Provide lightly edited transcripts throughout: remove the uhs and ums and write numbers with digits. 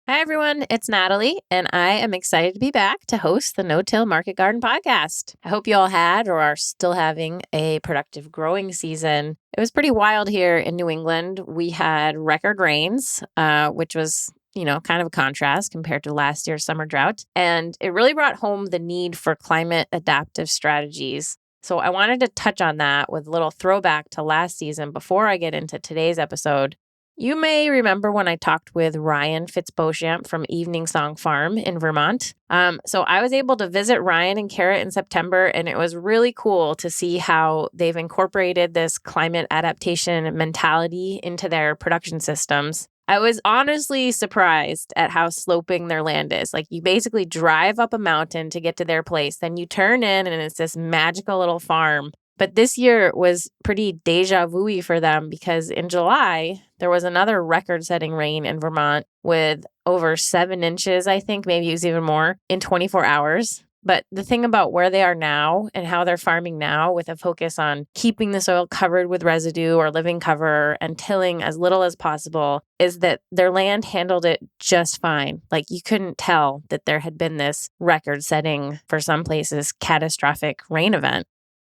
Hi, everyone. It's Natalie, and I am excited to be back to host the No-Till Market Garden podcast. I hope you all had or are still having a productive growing season. It was pretty wild here in New England. We had record rains, which was kind of a contrast compared to last year's summer drought. And it really brought home the need for climate adaptive strategies. So I wanted to touch on that with a little throwback to last season before I get into today's episode. You may remember when I talked with Ryan Fitzbochamp from Evening Song Farm in Vermont. So I was able to visit Ryan and Carrot in September, and it was really cool to see how they've incorporated this climate adaptation mentality into their production systems. I was honestly surprised at how sloping their land is. Like, you basically drive up a mountain to get to their place, then you turn in and it's this magical little farm. But this year was pretty deja vu-y for them because in July, there was another record-setting rain in Vermont with over 7 inches, I think, maybe it was even more, in 24 hours. But the thing about where they are now and how they're farming now with a focus on keeping the soil covered with residue or living cover and tilling as little as possible is that their land handled it just fine. Like, you couldn't tell that there had been this record-setting, for some places, catastrophic rain event.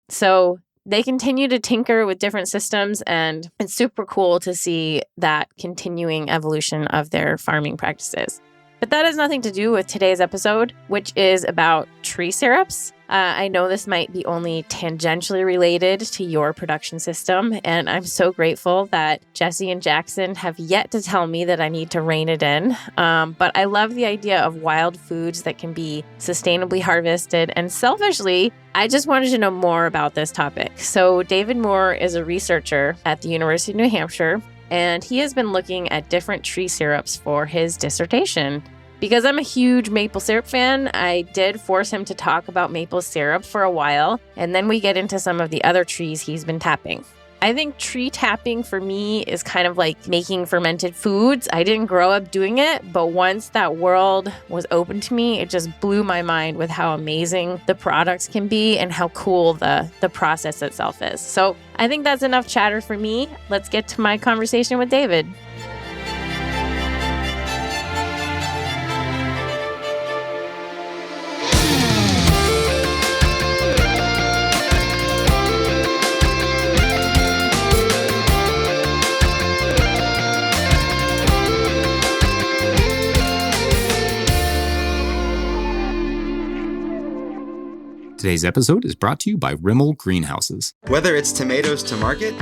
So they continue to tinker with different systems, and it's super cool to see that continuing evolution of their farming practices. But that has nothing to do with today's episode, which is about tree syrups. I know this might be only tangentially related to your production system, and I'm so grateful that Jesse and Jackson have yet to tell me that I need to rein it in. But I love the idea of wild foods that can be sustainably harvested, and selfishly, I just wanted to know more about this topic. So David Moore is a researcher at the University of New Hampshire, and he has been looking at different tree syrups for his dissertation. Because I'm a huge maple syrup fan, I did force him to talk about maple syrup for a while, and then we get into some of the other trees he's been tapping. I think tree tapping for me is kind of like making fermented foods. I didn't grow up doing it, but once that world was open to me, it just blew my mind with how amazing the products can be and how cool the process itself is. So I think that's enough chatter for me. Let's get to my conversation with David. Today's episode is brought to you by Rimmel Greenhouses. Whether it's tomatoes to market,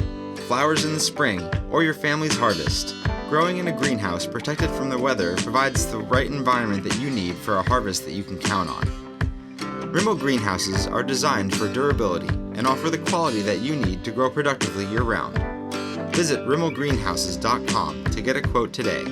flowers in the spring, or your family's harvest, growing in a greenhouse protected from the weather provides the right environment that you need for a harvest that you can count on. Rimmel Greenhouses are designed for durability and offer the quality that you need to grow productively year-round. Visit rimmelgreenhouses.com to get a quote today.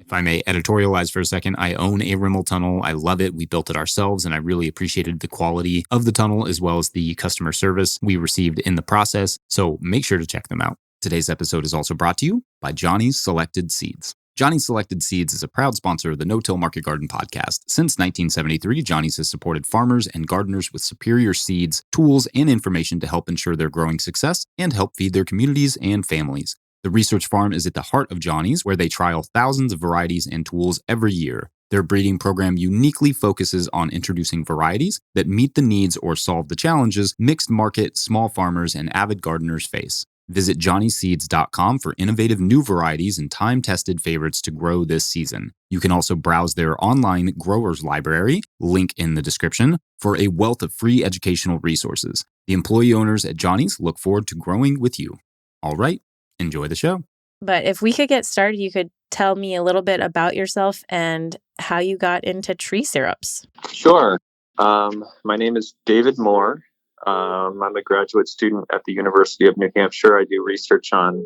If I may editorialize for a second, I own a Rimmel tunnel. I love it. We built it ourselves, and I really appreciated the quality of the tunnel as well as the customer service we received in the process. So make sure to check them out. Today's episode is also brought to you by Johnny's Selected Seeds. Johnny's Selected Seeds is a proud sponsor of the No-Till Market Garden podcast. Since 1973, Johnny's has supported farmers and gardeners with superior seeds, tools, and information to help ensure their growing success and help feed their communities and families. The research farm is at the heart of Johnny's, where they trial thousands of varieties and tools every year. Their breeding program uniquely focuses on introducing varieties that meet the needs or solve the challenges mixed market, small farmers, and avid gardeners face. Visit johnnyseeds.com for innovative new varieties and time-tested favorites to grow this season. You can also browse their online growers library, link in the description, for a wealth of free educational resources. The employee owners at Johnny's look forward to growing with you. All right. Enjoy the show. But if we could get started, you could tell me a little bit about yourself and how you got into tree syrups. Sure. My name is David Moore. I'm a graduate student at the University of New Hampshire. I do research on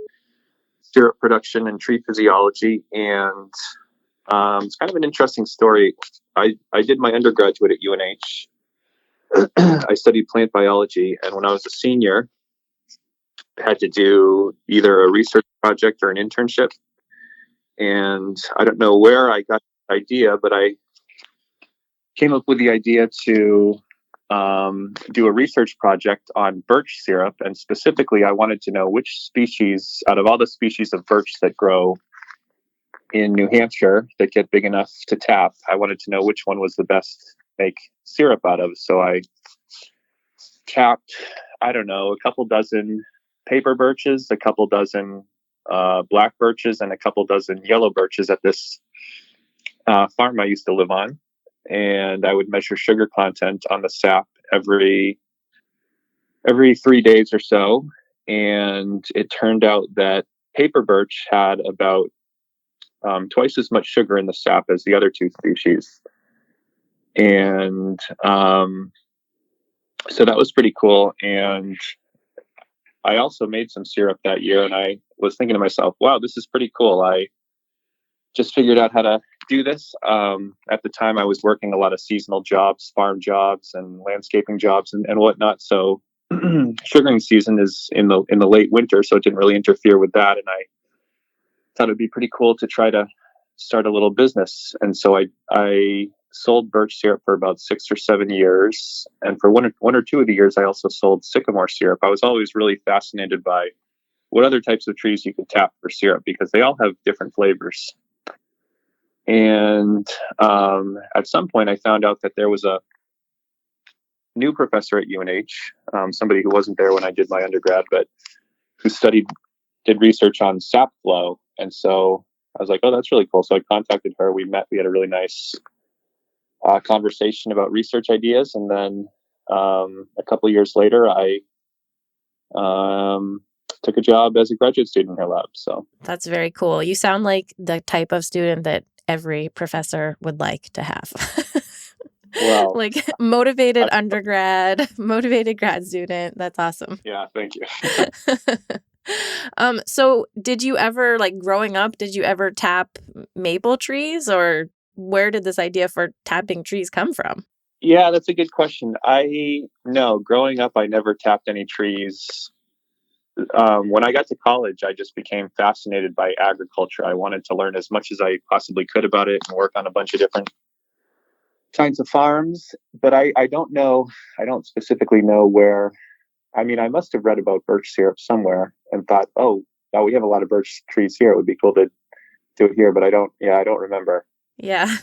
syrup production and tree physiology. And it's kind of an interesting story. I did my undergraduate at UNH. I studied plant biology. And when I was a senior, had to do either a research project or an internship. And I don't know where I got the idea, but I came up with the idea to do a research project on birch syrup. And specifically, I wanted to know which species, out of all the species of birch that grow in New Hampshire that get big enough to tap. I wanted to know which one was the best to make syrup out of. So I tapped, I don't know, a couple dozen paper birches, a couple dozen black birches, and a couple dozen yellow birches at this farm I used to live on. And I would measure sugar content on the sap every 3 days or so. And it turned out that paper birch had about twice as much sugar in the sap as the other two species. And so that was pretty cool. And I also made some syrup that year, and I was thinking to myself, wow, this is pretty cool. I just figured out how to do this. At the time, I was working a lot of seasonal jobs, farm jobs and landscaping jobs and whatnot. So sugaring season is in the late winter, so it didn't really interfere with that. And I thought it'd be pretty cool to try to start a little business. And so I sold birch syrup for about 6 or 7 years. And for one or two of the years, I also sold sycamore syrup. I was always really fascinated by what other types of trees you could tap for syrup, because they all have different flavors. And at some point, I found out that there was a new professor at UNH, somebody who wasn't there when I did my undergrad, but who did research on sap flow. And so I was like, oh, that's really cool. So I contacted her. We met. We had a really nice conversation about research ideas. And then a couple of years later, I took a job as a graduate student in her lab. So that's very cool. You sound like the type of student that every professor would like to have. Well, like motivated undergrad, motivated grad student. That's awesome. Yeah, thank you. So did you ever, like growing up, did you ever tap maple trees, or where did this idea for tapping trees come from? Yeah, that's a good question. No, growing up, I never tapped any trees. When I got to college, I just became fascinated by agriculture. I wanted to learn as much as I possibly could about it and work on a bunch of different kinds of farms. But I don't know, I don't specifically know where. I mean, I must have read about birch syrup somewhere and thought, oh, we have a lot of birch trees here. It would be cool to do it here. But I don't remember. Yeah.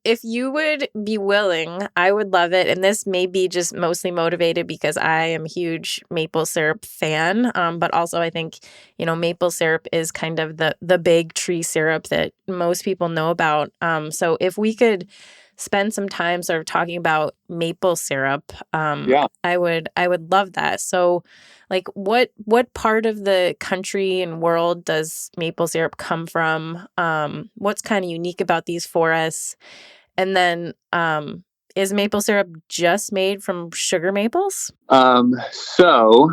If you would be willing, I would love it. And this may be just mostly motivated because I am a huge maple syrup fan. But also I think, maple syrup is kind of the big tree syrup that most people know about. So if we could spend some time sort of talking about maple syrup, I would love that. So like what part of the country and world does maple syrup come from? What's kind of unique about these forests? And then is maple syrup just made from sugar maples? So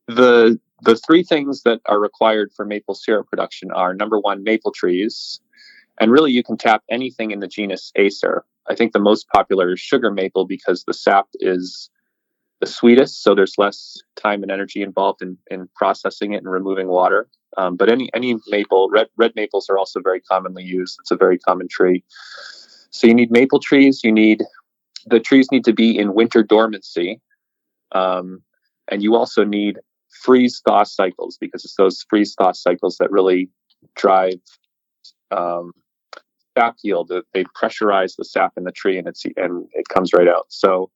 the three things that are required for maple syrup production are, number one, maple trees. And really, you can tap anything in the genus Acer. I think the most popular is sugar maple because the sap is the sweetest, so there's less time and energy involved in processing it and removing water. But any maple, red maples are also very commonly used. It's a very common tree. So you need maple trees. The trees need to be in winter dormancy. And you also need freeze-thaw cycles, because it's those freeze-thaw cycles that really drive sap yield. They pressurize the sap in the tree, and it comes right out. So,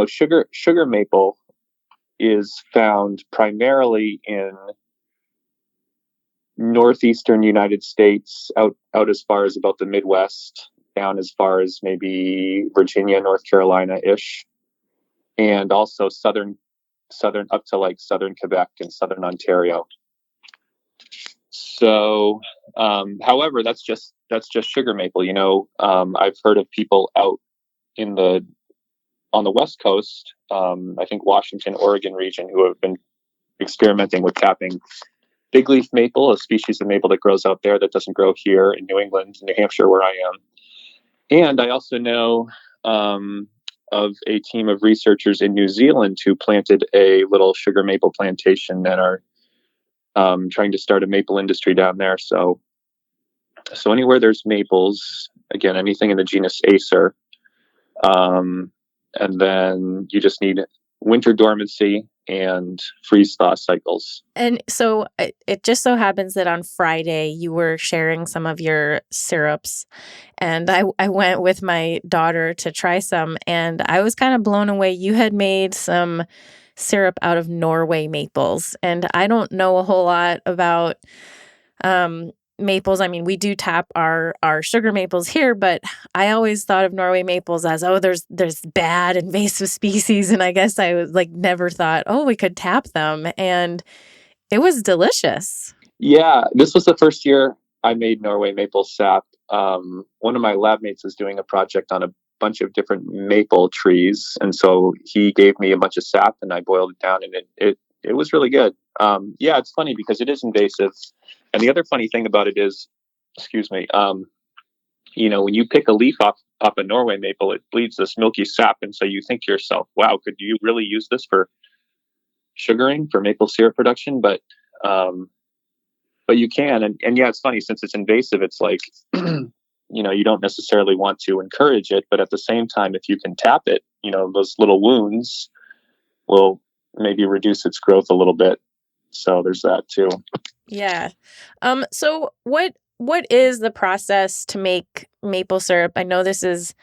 sugar maple is found primarily in northeastern United States, out as far as about the Midwest, down as far as maybe Virginia, North Carolina-ish, and also southern up to like southern Quebec and southern Ontario. So, however, that's just sugar maple. I've heard of people out on the West Coast, I think Washington, Oregon region, who have been experimenting with tapping big leaf maple, a species of maple that grows out there that doesn't grow here in New England, New Hampshire, where I am. And I also know of a team of researchers in New Zealand who planted a little sugar maple plantation and are trying to start a maple industry down there. So anywhere there's maples, again, anything in the genus Acer, and then you just need winter dormancy and freeze thaw cycles. And so it just so happens that on Friday you were sharing some of your syrups, and I went with my daughter to try some, and I was kind of blown away. You had made some syrup out of Norway maples, and I don't know a whole lot about maples. I mean, we do tap our sugar maples here, but I always thought of Norway maples as, oh, there's bad invasive species, and I guess I was like never thought, oh, we could tap them, and it was delicious. Yeah, this was the first year I made Norway maple sap. One of my lab mates is doing a project on a bunch of different maple trees, and so he gave me a bunch of sap, and I boiled it down, and it was really good. Yeah, it's funny because it is invasive. And the other funny thing about it is, when you pick a leaf off a Norway maple, it bleeds this milky sap. And so you think to yourself, wow, could you really use this for sugaring, for maple syrup production? But you can. And yeah, it's funny, since it's invasive, it's like, you don't necessarily want to encourage it. But at the same time, if you can tap it, those little wounds will maybe reduce its growth a little bit. So there's that too. Yeah. So what is the process to make maple syrup? I know this is,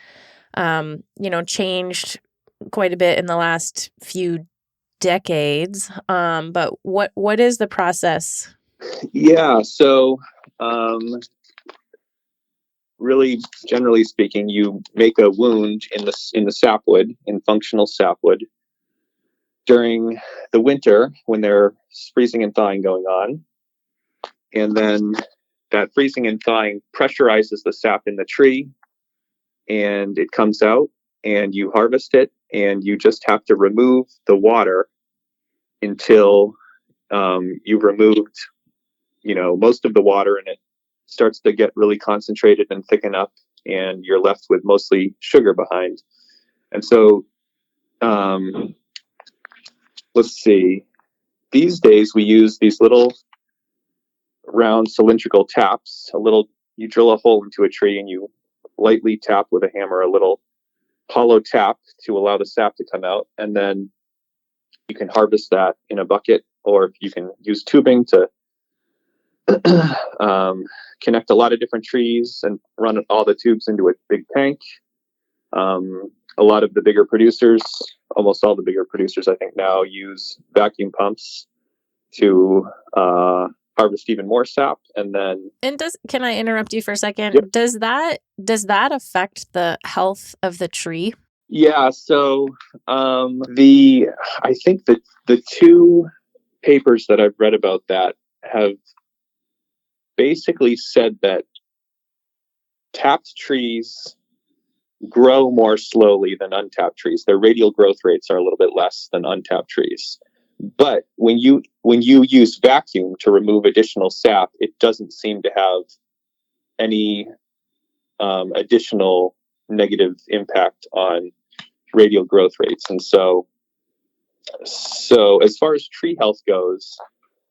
changed quite a bit in the last few decades. But what is the process? Yeah. So, really, generally speaking, you make a wound in the sapwood, in functional sapwood, during the winter when there's freezing and thawing going on. And then that freezing and thawing pressurizes the sap in the tree, and it comes out, and you harvest it, and you just have to remove the water until you've removed, most of the water, and it starts to get really concentrated and thicken up, and you're left with mostly sugar behind. And so, let's see, these days we use these little round cylindrical taps. You drill a hole into a tree, and you lightly tap with a hammer a little hollow tap to allow the sap to come out. And then you can harvest that in a bucket, or you can use tubing to connect a lot of different trees and run all the tubes into a big tank. A lot of the bigger producers, almost all the bigger producers, I think now use vacuum pumps to harvest even more sap. And can I interrupt you for a second? Yep. Does that affect the health of the tree? Yeah. So I think that the two papers that I've read about that have basically said that tapped trees grow more slowly than untapped trees. Their radial growth rates are a little bit less than untapped trees. But when you use vacuum to remove additional sap, it doesn't seem to have any additional negative impact on radial growth rates. And so as far as tree health goes,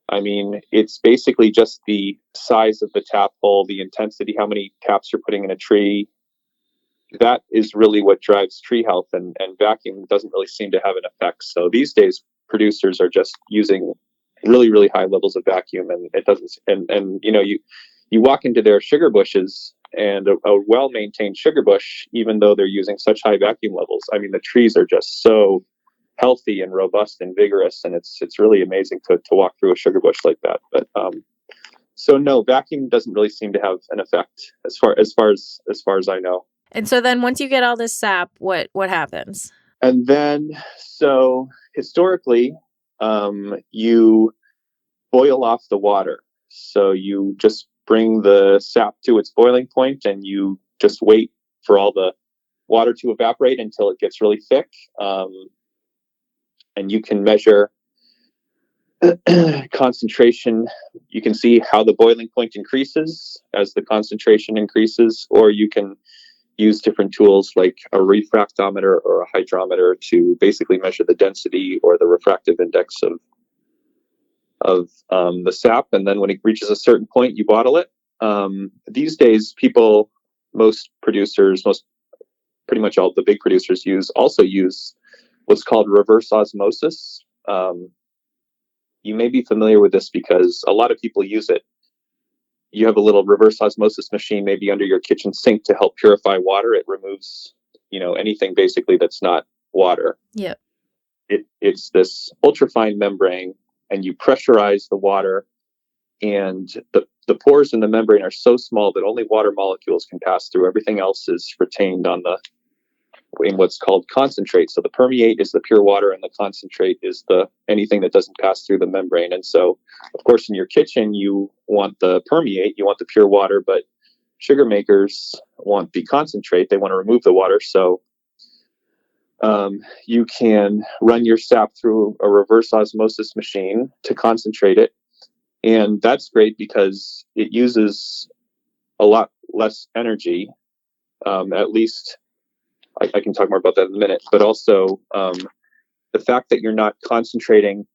I mean, it's basically just the size of the tap hole, the intensity, how many taps you're putting in a tree. That is really what drives tree health, and vacuum doesn't really seem to have an effect. So these days, producers are just using really, really high levels of vacuum, and it doesn't. And you walk into their sugar bushes, and a well-maintained sugar bush, even though they're using such high vacuum levels, I mean, the trees are just so healthy and robust and vigorous, and it's really amazing to walk through a sugar bush like that. But so no, vacuum doesn't really seem to have an effect as far as I know. And so then once you get all this sap, what happens? And then, so historically, you boil off the water. So you just bring the sap to its boiling point, and you just wait for all the water to evaporate until it gets really thick. And you can measure concentration. You can see how the boiling point increases as the concentration increases, or you can use different tools like a refractometer or a hydrometer to basically measure the density or the refractive index of the sap. And then when it reaches a certain point, you bottle it. These days, most pretty much all the big producers also use what's called reverse osmosis. You may be familiar with this because a lot of people use it. You have a little reverse osmosis machine maybe under your kitchen sink to help purify water. It removes, anything basically that's not water. Yep. It's this ultrafine membrane, and you pressurize the water, and the pores in the membrane are so small that only water molecules can pass through. Everything else is retained in what's called concentrate. So the permeate is the pure water, and the concentrate is anything that doesn't pass through the membrane. And so, of course, in your kitchen, you want the permeate, you want the pure water, but sugar makers want the concentrate. They want to remove the water. So you can run your sap through a reverse osmosis machine to concentrate it. And that's great because it uses a lot less energy, at least. I can talk more about that in a minute, but also the fact that you're not concentrating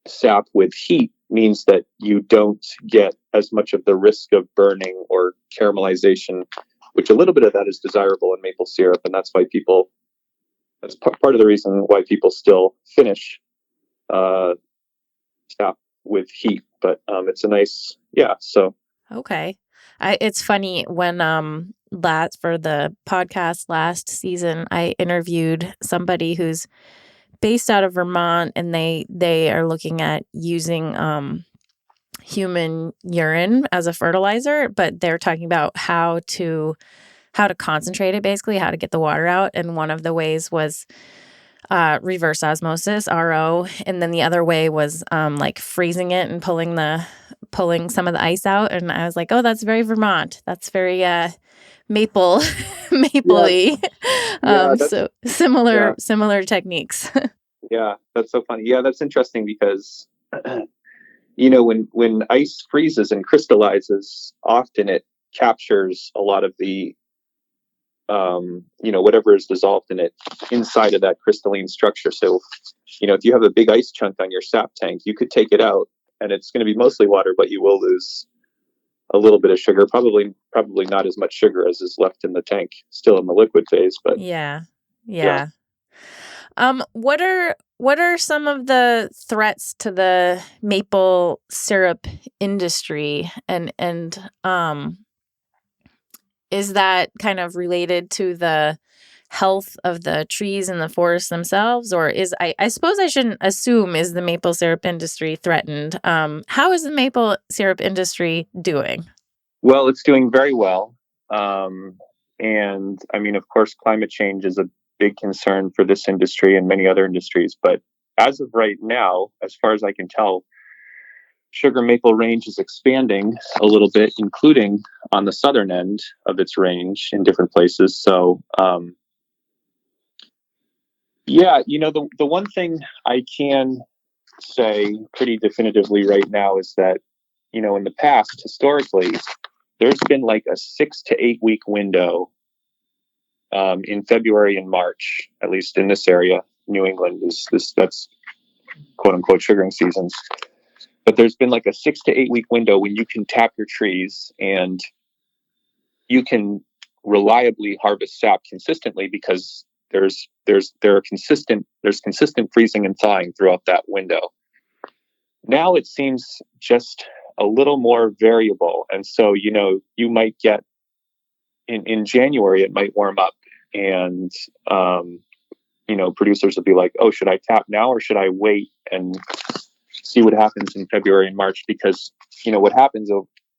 sap with heat means that you don't get as much of the risk of burning or caramelization, which a little bit of that is desirable in maple syrup. And that's part of the reason why people still finish sap with heat. But it's a nice, so. Okay. It's funny when for the podcast last season, I interviewed somebody who's based out of Vermont, and they are looking at using human urine as a fertilizer, but they're talking about how to concentrate it, basically how to get the water out. And one of the ways was reverse osmosis, RO, and then the other way was like freezing it and pulling some of the ice out. And I was like, oh, that's very Vermont. That's very mapley. So similar techniques. Yeah, that's so funny. Yeah, that's interesting because when ice freezes and crystallizes, often it captures a lot of the whatever is dissolved in it inside of that crystalline structure. So, if you have a big ice chunk on your sap tank, you could take it out and it's going to be mostly water, but you will lose a little bit of sugar, probably not as much sugar as is left in the tank, still in the liquid phase. But yeah. What are some of the threats to the maple syrup industry, and is that kind of related to the health of the trees and the forests themselves, or I suppose I shouldn't assume, is the maple syrup industry threatened? How is the maple syrup industry doing? Well, it's doing very well. And I mean, of course, climate change is a big concern for this industry and many other industries. But as of right now, as far as I can tell, sugar maple range is expanding a little bit, including on the southern end of its range in different places. So, the one thing I can say pretty definitively right now is that, in the past, historically, there's been like a 6 to 8 week window in February and March, at least in this area. New England that's quote unquote sugaring seasons. But there's been like a 6 to 8 week window when you can tap your trees and you can reliably harvest sap consistently because there's consistent freezing and thawing throughout that window. Now it seems just a little more variable. And so, you might get in January, it might warm up and, producers will be like, oh, should I tap now or should I wait and see what happens in February and March? Because, what happens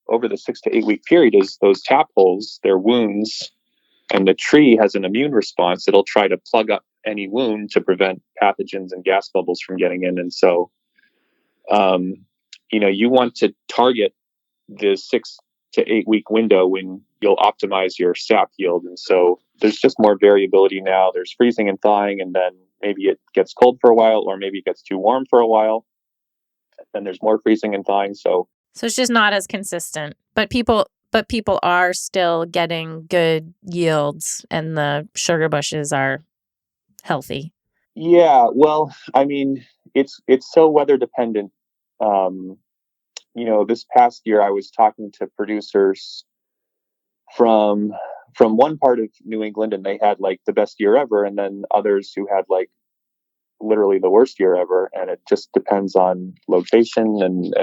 over the 6 to 8 week period is those tap holes, they're wounds, and the tree has an immune response. It'll try to plug up any wound to prevent pathogens and gas bubbles from getting in. And so, you want to target the 6 to 8 week window when you'll optimize your sap yield. And so there's just more variability now. There's freezing and thawing, and then maybe it gets cold for a while, or maybe it gets too warm for a while. Then there's more freezing and thawing. So it's just not as consistent, but people are still getting good yields and the sugar bushes are healthy. Yeah, well, I mean, it's so weather dependent. This past year I was talking to producers from one part of New England, and they had like the best year ever, and then others who had like literally the worst year ever. And it just depends on location and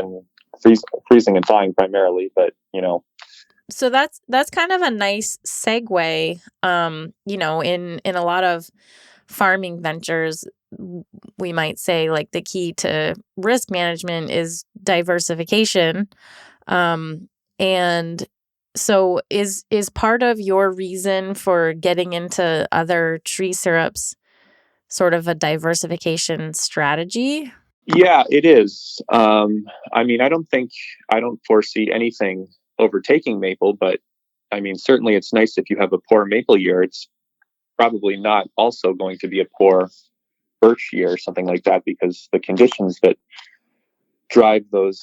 freezing and thawing primarily. But, So that's kind of a nice segue. In a lot of farming ventures, we might say like the key to risk management is diversification. And so is part of your reason for getting into other tree syrups sort of a diversification strategy? Yeah, it is. I mean, I don't foresee anything overtaking maple, but I mean, certainly it's nice if you have a poor maple year. It's probably not also going to be a poor birch year or something like that, because the conditions that drive the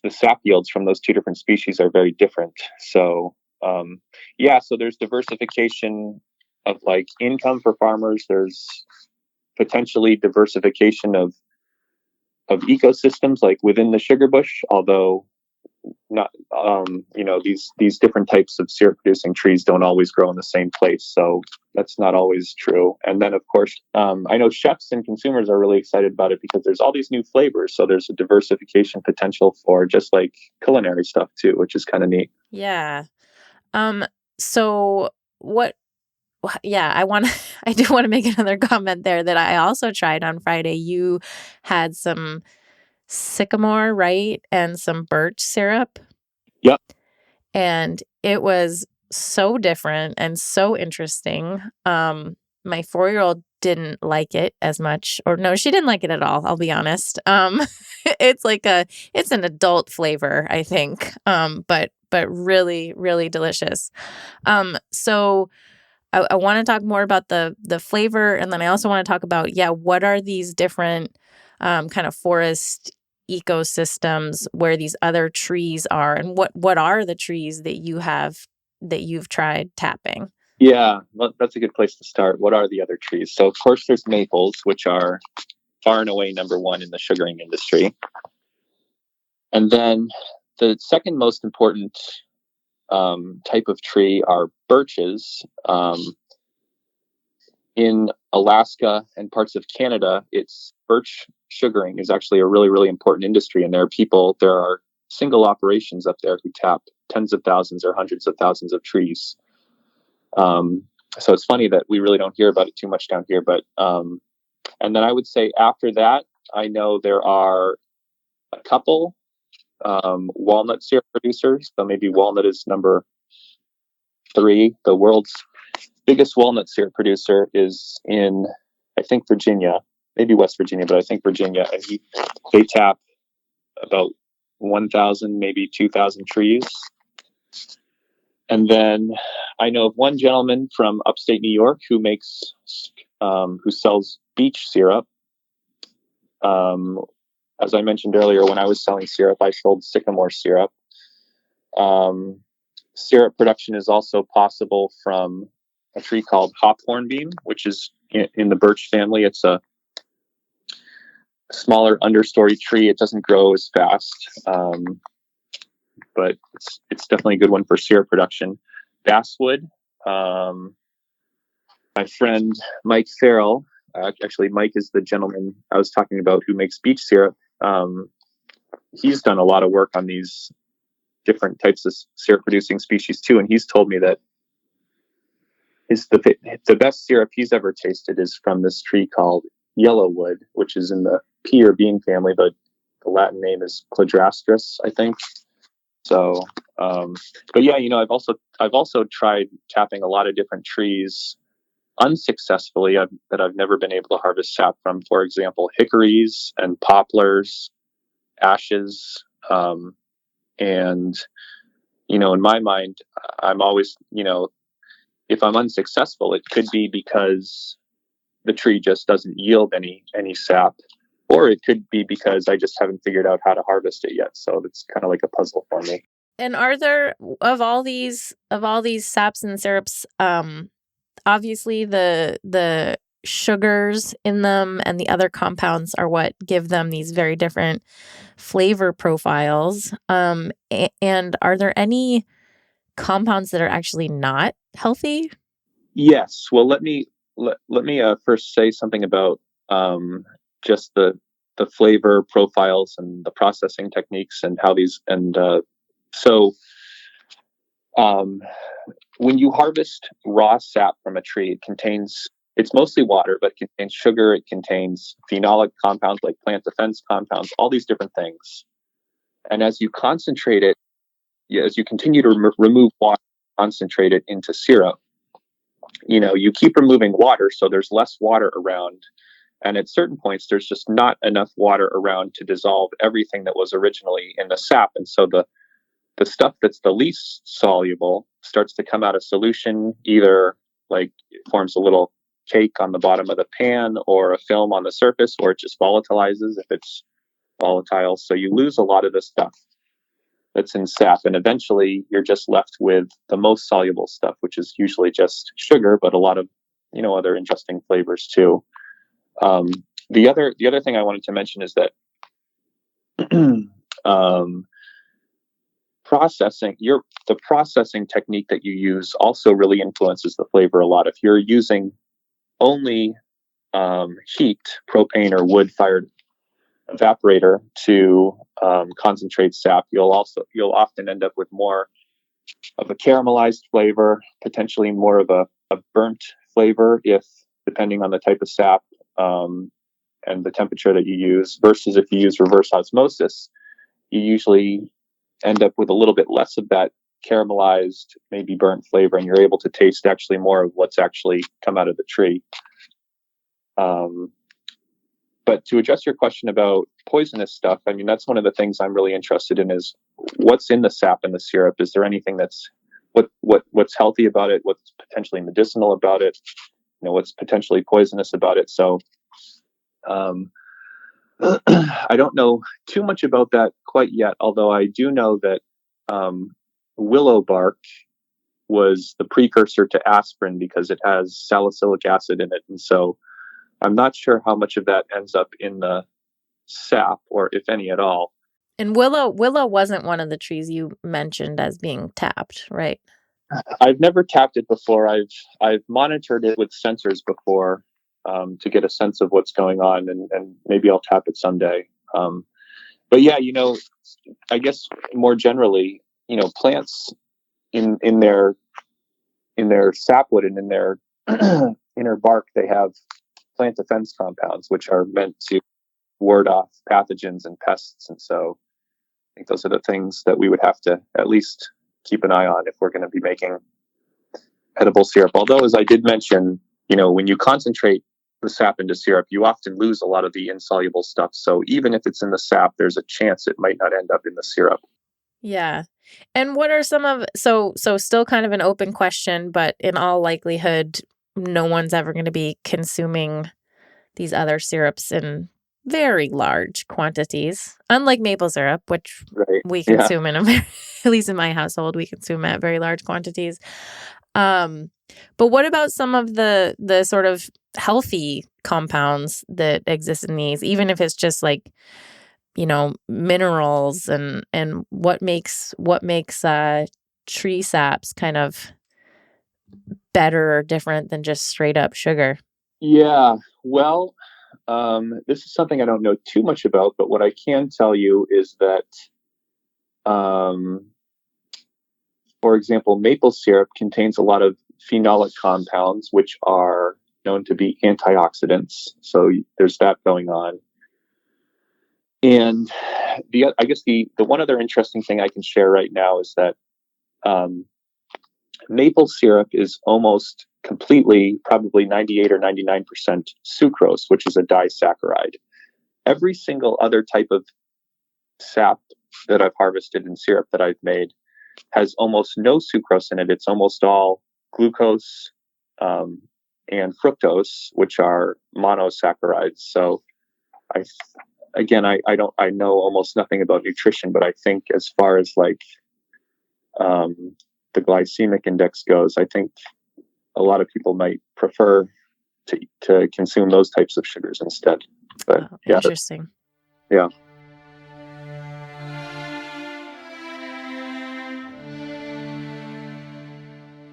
sap yields from those two different species are very different. So, so there's diversification of like income for farmers. There's potentially diversification of ecosystems like within the sugar bush, although not these different types of syrup producing trees don't always grow in the same place, so that's not always true. And then of course I know chefs and consumers are really excited about it because there's all these new flavors, so there's a diversification potential for just like culinary stuff too, which is kind of neat. Yeah. So what I do want to make another comment there that I also tried on Friday. You had some sycamore, right? And some birch syrup. Yep. And it was so different and so interesting. My 4-year-old didn't like it as much, or no, she didn't like it at all. I'll be honest. It's an adult flavor, I think. But really, really delicious. So I want to talk more about the flavor, and then I also want to talk about, what are these different kind of forest ecosystems where these other trees are, and what are the trees that you've tried tapping? Yeah, well, that's a good place to start. What are the other trees? So of course there's maples, which are far and away number one in the sugaring industry. And then the second most important type of tree are birches. In Alaska and parts of Canada, it's birch sugaring is actually a really, really important industry. And there are single operations up there who tap tens of thousands or hundreds of thousands of trees. So it's funny that we really don't hear about it too much down here. But and then I would say after that, I know there are a couple walnut syrup producers. So maybe walnut is number 3. The world's biggest walnut syrup producer is in, I think, Virginia, maybe West Virginia, but I think Virginia. And they tap about 1,000, maybe 2,000 trees. And then I know of one gentleman from upstate New York who sells beech syrup. As I mentioned earlier, when I was selling syrup, I sold sycamore syrup. Syrup production is also possible from a tree called hop hornbeam, which is in the birch family. It's a smaller understory tree. It doesn't grow as fast, but it's definitely a good one for syrup production. Basswood. My friend Mike Farrell, actually Mike is the gentleman I was talking about who makes beech syrup. He's done a lot of work on these different types of syrup producing species too, and he's told me that the best syrup he's ever tasted is from this tree called yellowwood, which is in the pea or bean family, but the Latin name is Cladrastris, I think. So, but yeah, I've also tried tapping a lot of different trees unsuccessfully that I've never been able to harvest sap from. For example, hickories and poplars, ashes, and in my mind, I'm always, if I'm unsuccessful, it could be because the tree just doesn't yield any sap, or it could be because I just haven't figured out how to harvest it yet. So it's kind of like a puzzle for me. And are there, of all these saps and syrups, obviously the sugars in them and the other compounds are what give them these very different flavor profiles. And are there any compounds that are actually not healthy? Yes. Well, let me first say something about just the flavor profiles and the processing techniques and how these when you harvest raw sap from a tree, it's mostly water, but it contains sugar, it contains phenolic compounds like plant defense compounds, all these different things. And as you concentrate it, as you continue to remove water, concentrate it into syrup, you keep removing water, so there's less water around. And at certain points, there's just not enough water around to dissolve everything that was originally in the sap. And so the stuff that's the least soluble starts to come out of solution, either like it forms a little cake on the bottom of the pan or a film on the surface, or it just volatilizes if it's volatile. So you lose a lot of the stuff that's in sap, and eventually you're just left with the most soluble stuff, which is usually just sugar, but a lot of other interesting flavors too. The other thing I wanted to mention is that the processing technique that you use also really influences the flavor a lot. If you're using only heat, propane or wood-fired evaporator to concentrate sap, you'll often end up with more of a caramelized flavor, potentially more of a burnt flavor, depending on the type of sap and the temperature that you use. Versus if you use reverse osmosis, you usually end up with a little bit less of that caramelized, maybe burnt flavor, and you're able to taste actually more of what's actually come out of the tree. But to address your question about poisonous stuff, I mean, that's one of the things I'm really interested in is what's in the sap and the syrup. Is there anything that's what's healthy about it? What's potentially medicinal about it? What's potentially poisonous about it? So I don't know too much about that quite yet, although I do know that willow bark was the precursor to aspirin because it has salicylic acid in it. And so I'm not sure how much of that ends up in the sap, or if any at all. And willow wasn't one of the trees you mentioned as being tapped, right? I've never tapped it before. I've monitored it with sensors before to get a sense of what's going on, and maybe I'll tap it someday. But yeah, I guess more generally, plants in their sapwood and in their inner bark, they have plant defense compounds, which are meant to ward off pathogens and pests. And so I think those are the things that we would have to at least keep an eye on if we're going to be making edible syrup. Although, as I did mention, when you concentrate the sap into syrup, you often lose a lot of the insoluble stuff. So even if it's in the sap, there's a chance it might not end up in the syrup. Yeah. And what are some of, so still kind of an open question, but in all likelihood, no one's ever going to be consuming these other syrups in very large quantities, unlike maple syrup, which we consume at least in my household, we consume at very large quantities. But what about some of the sort of healthy compounds that exist in these, even if it's just like, minerals and what makes tree saps kind of better or different than just straight up sugar? Yeah, well, this is something I don't know too much about, but what I can tell you is that, for example, maple syrup contains a lot of phenolic compounds, which are known to be antioxidants. So there's that going on. And I guess the one other interesting thing I can share right now is that maple syrup is almost completely, probably 98 or 99% sucrose, which is a disaccharide. Every single other type of sap that I've harvested in syrup that I've made has almost no sucrose in it. It's almost all glucose and fructose, which are monosaccharides. So I know almost nothing about nutrition, but I think as far as like the glycemic index goes, I think a lot of people might prefer to consume those types of sugars instead. But interesting. Yeah.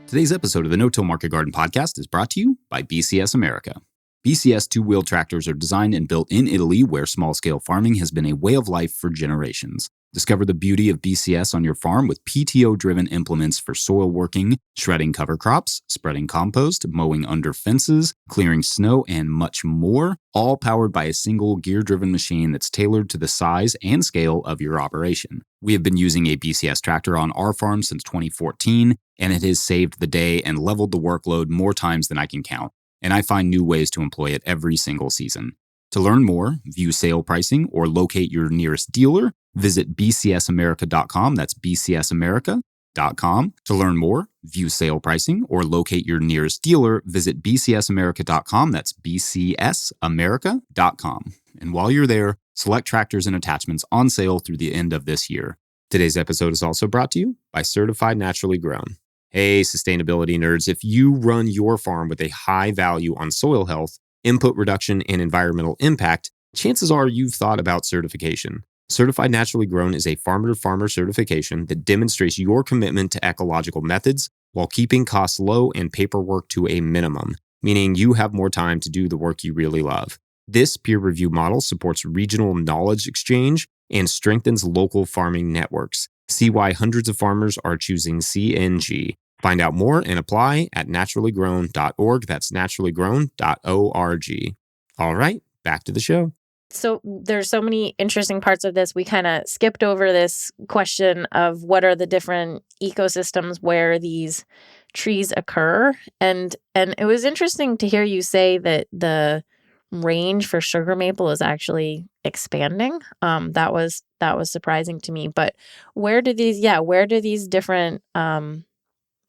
Today's episode of the No-Till Market Garden podcast is brought to you by BCS America. BCS two-wheel tractors are designed and built in Italy, where small-scale farming has been a way of life for generations. Discover the beauty of BCS on your farm with PTO-driven implements for soil working, shredding cover crops, spreading compost, mowing under fences, clearing snow, and much more, all powered by a single gear-driven machine that's tailored to the size and scale of your operation. We have been using a BCS tractor on our farm since 2014, and it has saved the day and leveled the workload more times than I can count. And I find new ways to employ it every single season. To learn more, view sale pricing, or locate your nearest dealer, visit bcsamerica.com. That's bcsamerica.com. To learn more, view sale pricing, or locate your nearest dealer, visit bcsamerica.com. That's bcsamerica.com. And while you're there, select tractors and attachments on sale through the end of this year. Today's episode is also brought to you by Certified Naturally Grown. Hey, sustainability nerds, if you run your farm with a high value on soil health, input reduction, and environmental impact, chances are you've thought about certification. Certified Naturally Grown is a farmer-to-farmer certification that demonstrates your commitment to ecological methods while keeping costs low and paperwork to a minimum, meaning you have more time to do the work you really love. This peer review model supports regional knowledge exchange and strengthens local farming networks. See why hundreds of farmers are choosing CNG. Find out more and apply at naturallygrown.org. That's naturallygrown.org. All right, back to the show. So there's so many interesting parts of this. We kind of skipped over this question of what are the different ecosystems where these trees occur. And it was interesting to hear you say that the range for sugar maple is actually expanding. That was surprising to me. But where do these different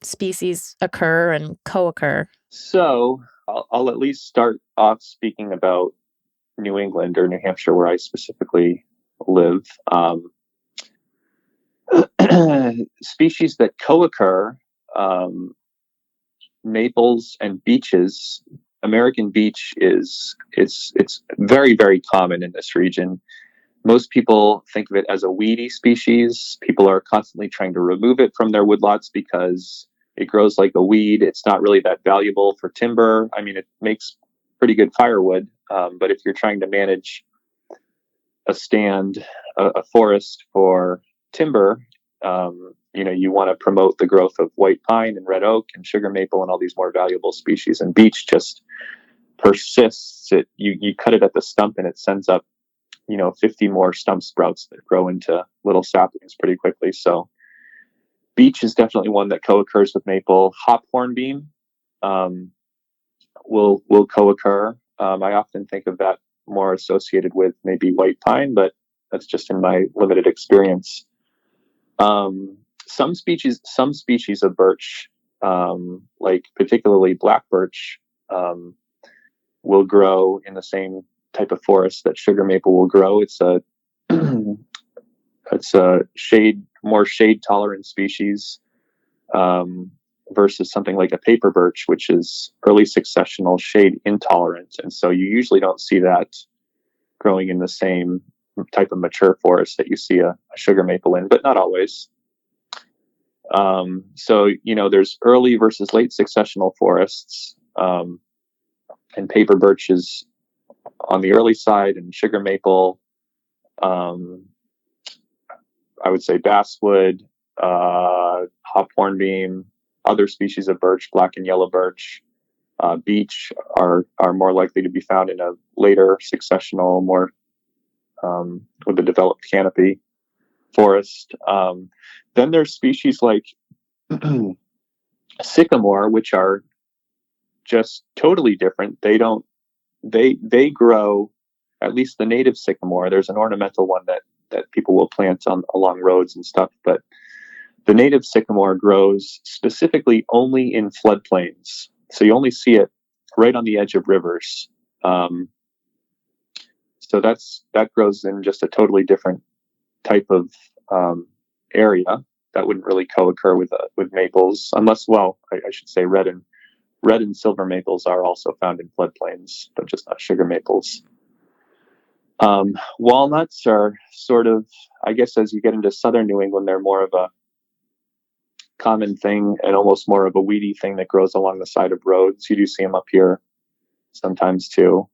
species occur and co-occur? So I'll at least start off speaking about New England or New Hampshire, where I specifically live. Species that co-occur, maples and beeches. American beech it's very, very common in this region. Most people think of it as a weedy species. People are constantly trying to remove it from their woodlots because it grows like a weed. It's not really that valuable for timber. I mean, it makes pretty good firewood, but if you're trying to manage a forest for timber, you want to promote the growth of white pine and red oak and sugar maple and all these more valuable species. And beech just persists. You cut it at the stump and it sends up 50 more stump sprouts that grow into little saplings pretty quickly. So beech is definitely one that co-occurs with maple. Hop hornbeam will co-occur. I often think of that more associated with maybe white pine, but that's just in my limited experience. Some species of birch, like particularly black birch, will grow in the same type of forest that sugar maple will grow. It's a more shade tolerant species versus something like a paper birch, which is early successional shade intolerant. And so you usually don't see that growing in the same type of mature forest that you see a sugar maple in, but not always. So there's early versus late successional forests, and paper birch is on the early side, and sugar maple, I would say basswood, hop hornbeam, other species of birch, black and yellow birch, beech are more likely to be found in a later successional, more with a developed canopy forest. Then there's species like sycamore, which are just totally different. They grow, at least the native sycamore. There's an ornamental one that people will plant along roads and stuff, but the native sycamore grows specifically only in floodplains. So you only see it right on the edge of rivers. So that grows in just a totally different type of area that wouldn't really co-occur with maples, unless, well, I should say red and silver maples are also found in floodplains, but just not sugar maples. Walnuts are sort of, I guess, as you get into southern New England, they're more of a common thing and almost more of a weedy thing that grows along the side of roads. You do see them up here sometimes too.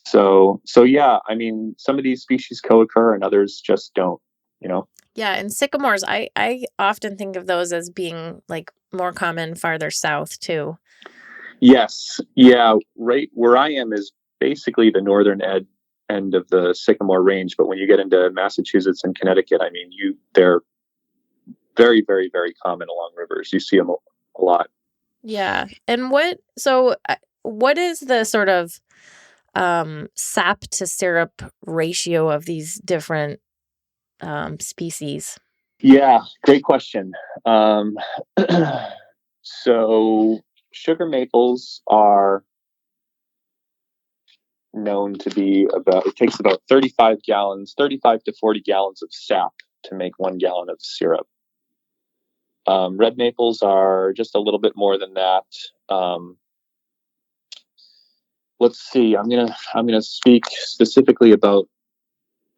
So yeah, I mean, some of these species co-occur and others just don't, you know? Yeah, and sycamores, I often think of those as being like more common farther south too. Yes. Yeah. Right where I am is basically the northern end of the sycamore range. But when you get into Massachusetts and Connecticut, I mean, they're very, very, very common along rivers. You see them a lot. Yeah. And what is the sort of sap to syrup ratio of these different species? Yeah, great question. Um, so sugar maples are known to be it takes about 35 to 40 gallons of sap to make 1 gallon of syrup. Red maples are just a little bit more than that. Let's see. I'm gonna speak specifically about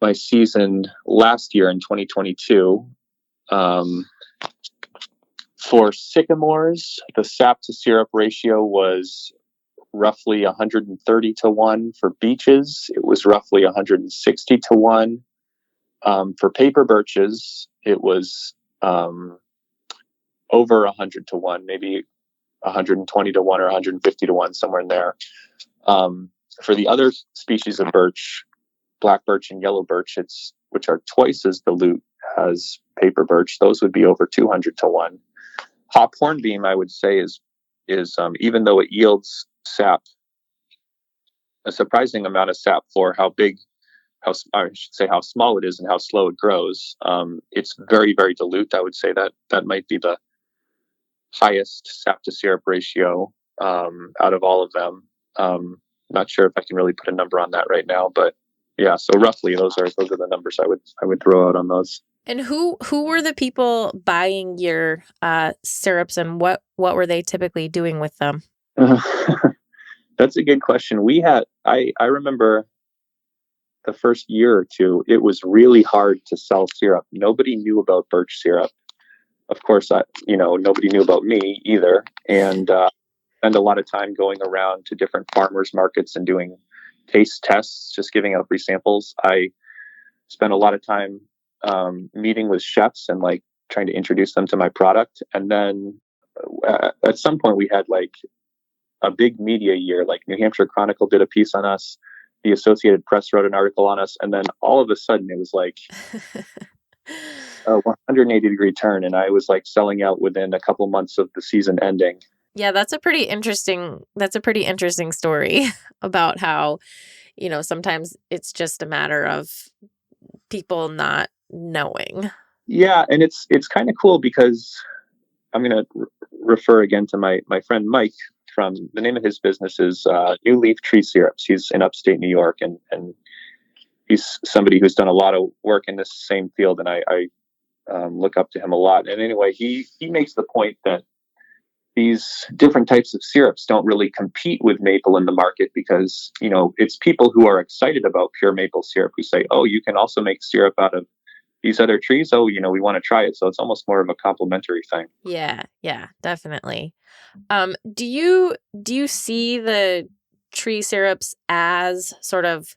my season last year in 2022. For sycamores, the sap to syrup ratio was roughly 130 to 1. For beeches, it was roughly 160 to 1. For paper birches, it was over 100 to 1, maybe 120 to 1 or 150 to 1, somewhere in there. For the other species of birch, black birch and yellow birch, which are twice as dilute as paper birch, those would be over 200 to 1. Hop hornbeam, I would say, is even though it yields sap, a surprising amount of sap for how small it is and how slow it grows. It's very, very dilute. I would say that might be the highest sap to syrup ratio out of all of them. Not sure if I can really put a number on that right now, but yeah. So roughly, those are the numbers I would throw out on those. And who were the people buying your syrups, and what were they typically doing with them? That's a good question. I remember the first year or two, it was really hard to sell syrup. Nobody knew about birch syrup. Of course, nobody knew about me either. And spend a lot of time going around to different farmers markets and doing taste tests, just giving out free samples. I spent a lot of time meeting with chefs and like trying to introduce them to my product. And then at some point we had like a big media year, like New Hampshire Chronicle did a piece on us. The Associated Press wrote an article on us. And then all of a sudden it was like a 180-degree turn. And I was like selling out within a couple months of the season ending. Yeah, that's a pretty interesting story about how, sometimes it's just a matter of people not knowing. Yeah, and it's kind of cool because I'm going to refer again to my friend Mike. From the name of his business is New Leaf Tree Syrups. He's in upstate New York, and he's somebody who's done a lot of work in this same field, and I look up to him a lot. And anyway, he makes the point that these different types of syrups don't really compete with maple in the market because, it's people who are excited about pure maple syrup who say, oh, you can also make syrup out of these other trees. Oh, we want to try it. So it's almost more of a complementary thing. Yeah, definitely. Do you see the tree syrups as sort of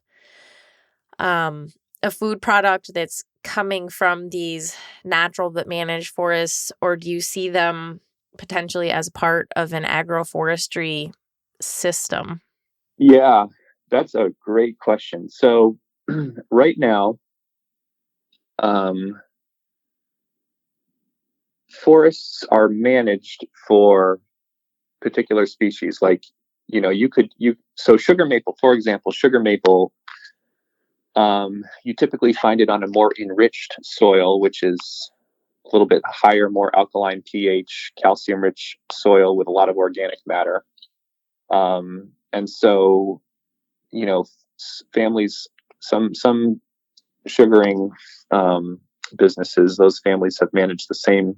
a food product that's coming from these natural but managed forests, or do you see them potentially as part of an agroforestry system? Yeah, that's a great question. So right now, forests are managed for particular species. Like, so sugar maple, for example, you typically find it on a more enriched soil, which is a little bit higher, more alkaline pH, calcium-rich soil with a lot of organic matter. And so, families, some sugaring businesses, those families have managed the same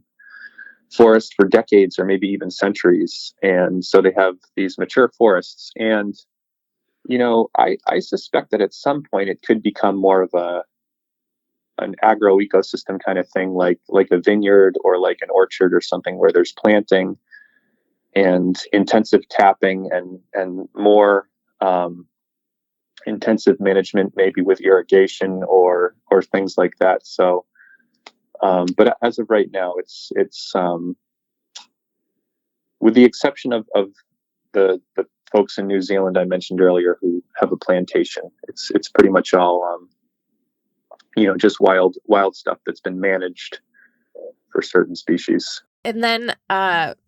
forest for decades or maybe even centuries. And so they have these mature forests. And, I suspect that at some point it could become more of an agro ecosystem kind of thing, like a vineyard or like an orchard or something where there's planting and intensive tapping and more intensive management, maybe with irrigation or things like that. So, but as of right now, it's with the exception of the folks in New Zealand I mentioned earlier who have a plantation. It's pretty much all just wild stuff that's been managed for certain species. And then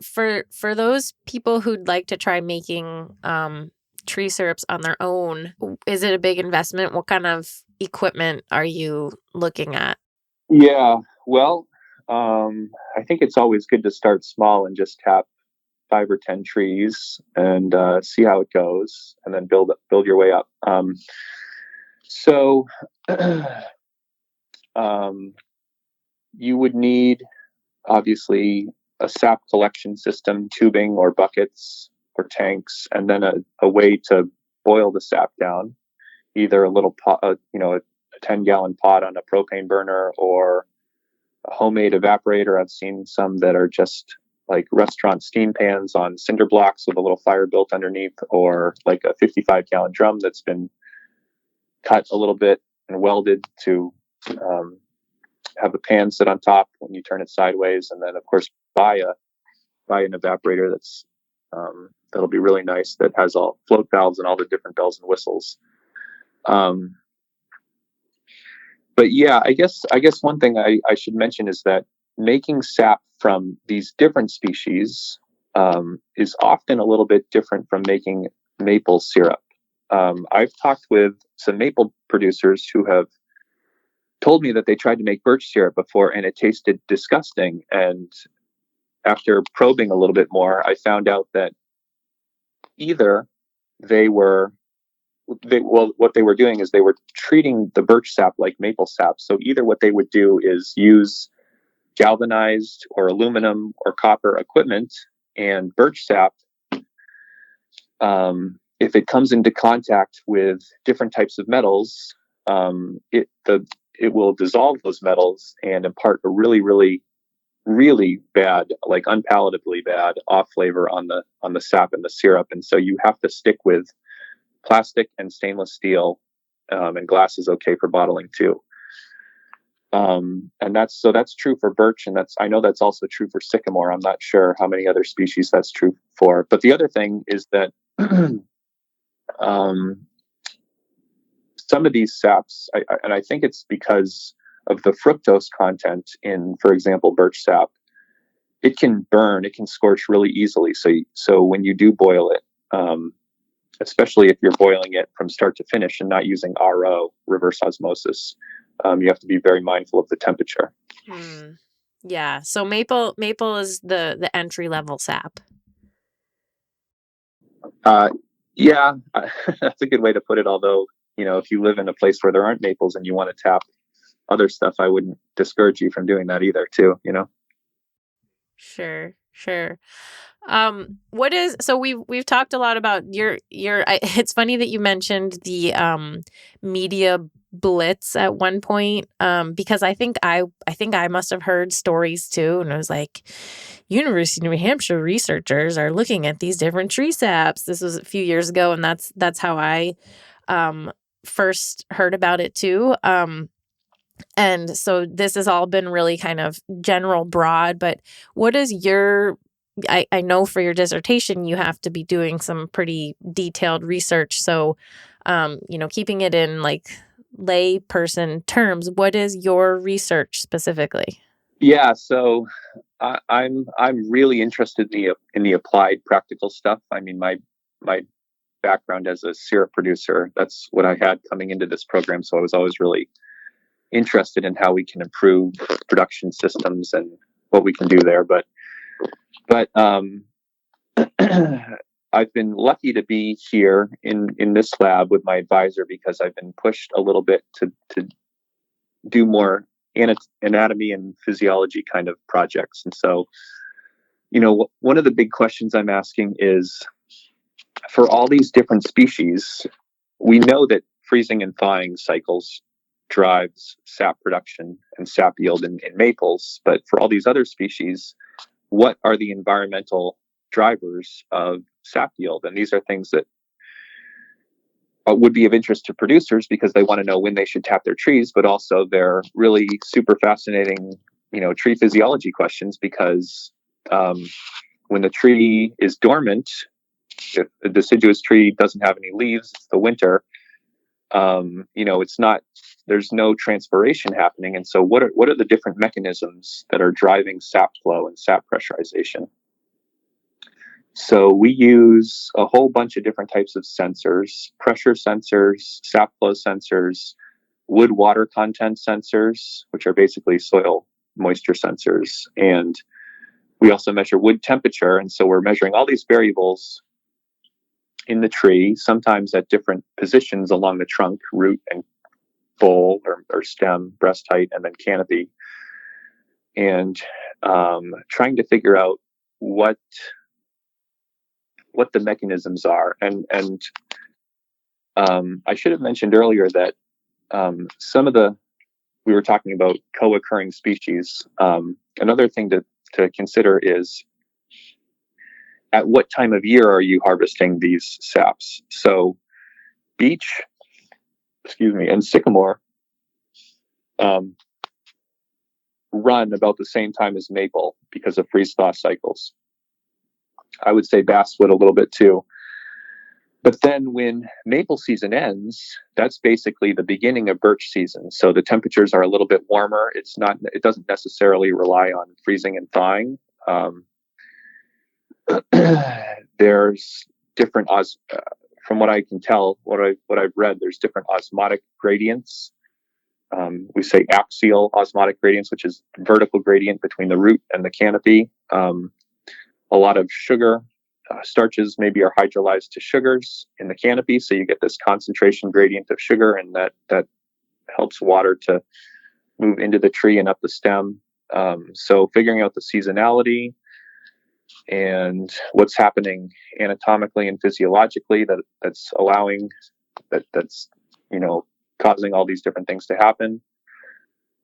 for those people who'd like to try making tree syrups on their own, is it a big investment? What kind of equipment are you looking at? Yeah, well, I think it's always good to start small and just tap 5 or 10 trees and see how it goes, and then build your way up. So you would need, obviously, a sap collection system, tubing or buckets or tanks, and then a way to boil the sap down, either a little pot, a 10-gallon pot on a propane burner, or a homemade evaporator. I've seen some that are just like restaurant steam pans on cinder blocks with a little fire built underneath, or like a 55-gallon drum that's been cut a little bit and welded to have a pan sit on top when you turn it sideways, and then of course buy an evaporator that'll be really nice, that has all float valves and all the different bells and whistles. But yeah, I guess one thing I should mention is that making sap from these different species is often a little bit different from making maple syrup. I've talked with some maple producers who have told me that they tried to make birch syrup before and it tasted disgusting. And after probing a little bit more, I found out that either what they were doing is they were treating the birch sap like maple sap. So either what they would do is use galvanized or aluminum or copper equipment, and birch sap, if it comes into contact with different types of metals, it will dissolve those metals and impart a really, really, really bad, like unpalatably bad off flavor on the sap and the syrup. And so you have to stick with plastic and stainless steel, and glass is okay for bottling too. And that's true for birch, and I know that's also true for sycamore. I'm not sure how many other species that's true for. But the other thing is that some of these saps, and I think it's because of the fructose content in, for example, birch sap, it can burn, it can scorch really easily. So when you do boil it, especially if you're boiling it from start to finish and not using RO, reverse osmosis, you have to be very mindful of the temperature. Yeah. So maple is the entry level sap. Yeah, that's a good way to put it. Although, if you live in a place where there aren't maples and you want to tap other stuff, I wouldn't discourage you from doing that either too, Sure. So we've talked a lot about it's funny that you mentioned the media blitz at one point, because I think I must have heard stories too, and it was like, University of New Hampshire researchers are looking at these different tree saps. This was a few years ago, and that's how I first heard about it too. And so this has all been really kind of general, broad, but what is I know for your dissertation, you have to be doing some pretty detailed research. So, keeping it in like lay person terms, what is your research specifically? Yeah. So I'm really interested in the applied practical stuff. I mean, my background as a syrup producer, that's what I had coming into this program. So I was always really interested in how we can improve production systems and what we can do there. But I've been lucky to be here in this lab with my advisor, because I've been pushed a little bit to do more anatomy and physiology kind of projects. And so, one of the big questions I'm asking is, for all these different species, we know that freezing and thawing cycles drives sap production and sap yield in maples. But for all these other species, what are the environmental drivers of sap yield. And these are things that would be of interest to producers because they want to know when they should tap their trees, but also they're really super fascinating, tree physiology questions because when the tree is dormant, if a deciduous tree doesn't have any leaves, it's the winter, there's no transpiration happening. And so what are the different mechanisms that are driving sap flow and sap pressurization? So we use a whole bunch of different types of sensors: pressure sensors, sap flow sensors, wood water content sensors, which are basically soil moisture sensors. And we also measure wood temperature. And so we're measuring all these variables in the tree, sometimes at different positions along the trunk, root and bole or stem, breast height, and then canopy. And trying to figure out what the mechanisms are. And I should have mentioned earlier that we were talking about co-occurring species. Another thing to consider is at what time of year are you harvesting these saps? So beech, and sycamore run about the same time as maple because of freeze-thaw cycles. I would say basswood a little bit too. But then when maple season ends, that's basically the beginning of birch season. So the temperatures are a little bit warmer. It doesn't necessarily rely on freezing and thawing. There's different from what I can tell, what I've read, there's different osmotic gradients. We say axial osmotic gradients, which is vertical gradient between the root and the canopy. A lot of sugar starches maybe are hydrolyzed to sugars in the canopy, so you get this concentration gradient of sugar, and that helps water to move into the tree and up the stem. So figuring out the seasonality and what's happening anatomically and physiologically that's causing all these different things to happen.